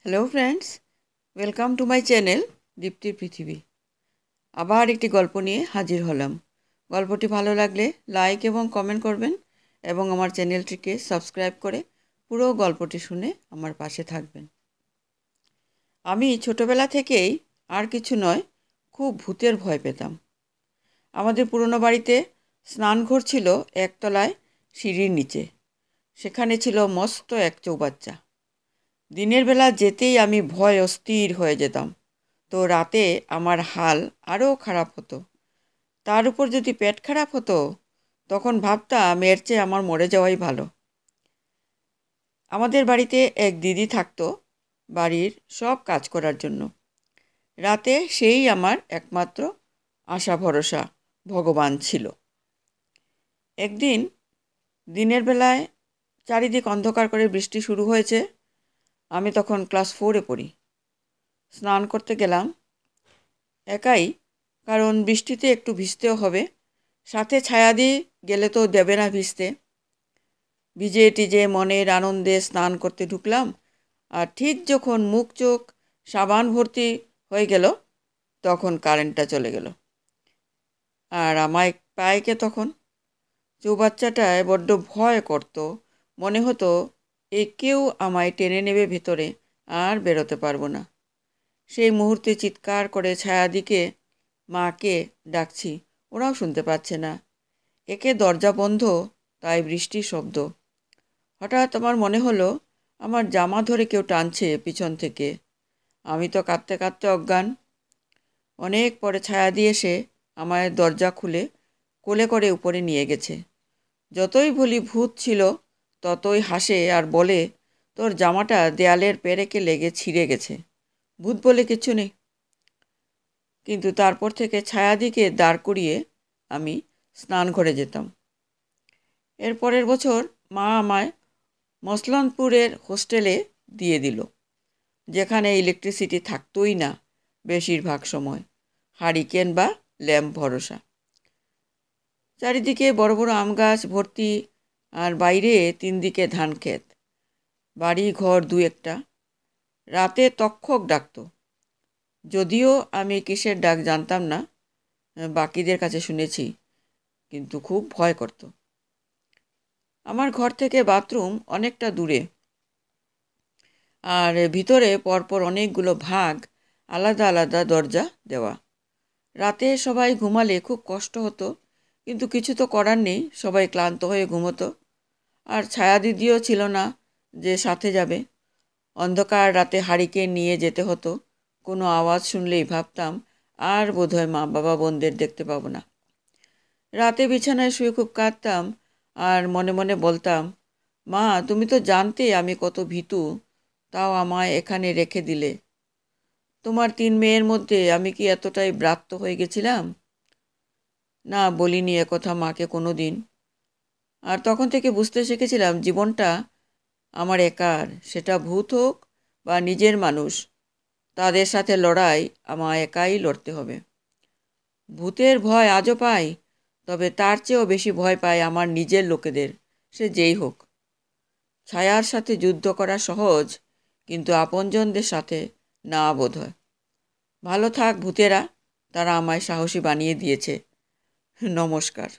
Hello friends, welcome to my channel দীপ্তির পৃথিবী। আবার একটি গল্প নিয়ে হাজির হলাম। গল্পটি ভালো লাগলে লাইক এবং কমেন্ট করবেন এবং আমার চ্যানেলটিকে সাবস্ক্রাইব করে পুরো গল্পটি শুনে আমার পাশে থাকবেন। আমি ছোটবেলা থেকেই আর কিছু নয়, খুব ভূতের ভয় পেতাম। আমাদের পুরনো বাড়িতে স্নানঘর ছিল একতলায় সিঁড়ির নিচে। সেখানে ছিল মস্ত এক চৌবাচ্চা। দিনের বেলা যেতেই আমি ভয় অস্থির হয়ে যেতাম, তো রাতে আমার হাল আরও খারাপ হতো। তার উপর যদি পেট খারাপ হতো, তখন ভাবতাম এর চেয়ে আমার মরে যাওয়াই ভালো। আমাদের বাড়িতে এক দিদি থাকতো, বাড়ির সব কাজ করার জন্য। রাতে সেই আমার একমাত্র আশা ভরসা, ভগবান ছিল। একদিন দিনের বেলায় চারিদিক অন্ধকার করে বৃষ্টি শুরু হয়েছে। আমি তখন ক্লাস 4-এ পড়ি। স্নান করতে গেলাম একাই, কারণ বৃষ্টিতে একটু ভিজতেও হবে। সাথে ছায়াদি গেলে তো দেবে না ভিজতে। ভিজে টিজে মনের আনন্দে স্নান করতে ঢুকলাম, আর ঠিক যখন মুখ চোখ সাবান ভর্তি হয়ে গেল, তখন কারেন্টটা চলে গেল। আর আমায় পায়কে তখন চৌবাচ্চাটায় বড্ড ভয় করত। মনে হতো কেউ আমায় টেনে নেবে ভেতরে, আর বেরোতে পারবো না। সেই মুহূর্তে চিৎকার করে ছায়াদিকে মাকে ডাকছি, ওরাও শুনতে পাচ্ছে না। একে দরজা বন্ধ, তাই বৃষ্টির শব্দ। হঠাৎ আমার মনে হলো আমার জামা ধরে কেউ টানছে পিছন থেকে। আমি তো কাঁদতে কাঁদতে অজ্ঞান। অনেক পরে ছায়াদি এসে আমায় দরজা খুলে কোলে করে উপরে নিয়ে গেছে। যতই বলি ভূত ছিল, ততই হাসে আর বলে, তোর জামাটা দেয়ালের পেরেকে লেগে ছিঁড়ে গেছে, ভূত বলে কিছু নেই। কিন্তু তারপর থেকে ছায়াদিকে দাঁড় করিয়ে আমি স্নান ঘরে যেতাম। এর পরের বছর মা আমায় মসলনপুরের হোস্টেলে দিয়ে দিল, যেখানে ইলেকট্রিসিটি থাকতোই না বেশিরভাগ সময়, হারিকেন বা ল্যাম্প ভরসা। চারিদিকে বড় বড় আম গাছ ভর্তি, আর বাইরে 3 দিকে ধান ক্ষেত, বাড়ি ঘর দু একটা। রাতে তক্ষক ডাকতো, যদিও আমি কিসের ডাক জানতাম না, বাকিদের কাছে শুনেছি, কিন্তু খুব ভয় করত। আমার ঘর থেকে বাথরুম অনেকটা দূরে, আর ভিতরে পরপর অনেকগুলো ভাগ, আলাদা আলাদা দরজা দেওয়া। রাতে সবাই ঘুমালে খুব কষ্ট হতো, কিন্তু কিছু তো করার নেই, সবাই ক্লান্ত হয়ে ঘুমোতো। আর ছায়া দিদিও ছিল না যে সাথে যাবে। অন্ধকার রাতে হারিকেন নিয়ে যেতে হতো। কোনো আওয়াজ শুনলেই ভাবতাম আর বোধহয় মা বাবা বোনদের দেখতে পাবো না। রাতে বিছানায় শুয়ে খুব কাঁদতাম, আর মনে মনে বলতাম, মা তুমি তো জানতে আমি কত ভীতু, তাও আমায় এখানে রেখে দিলে। তোমার 3 মেয়ের মধ্যে আমি কি এতটাই ব্রাত্য হয়ে গেছিলাম? না, বলিনি একথা মাকে কোনো দিন। আর তখন থেকে বুঝতে শিখেছিলাম, জীবনটা আমার একার, সেটা ভূত হোক বা নিজের মানুষ, তাদের সাথে লড়াই আমায় একাই লড়তে হবে। ভূতের ভয় আজও পাই, তবে তার চেয়েও বেশি ভয় পাই আমার নিজের লোকেদের, সে যেই হোক। ছায়ার সাথে যুদ্ধ করা সহজ, কিন্তু আপনজনদের সাথে না বোধহয়। ভালো থাক ভূতেরা, তারা আমায় সাহসী বানিয়ে দিয়েছে। নমস্কার।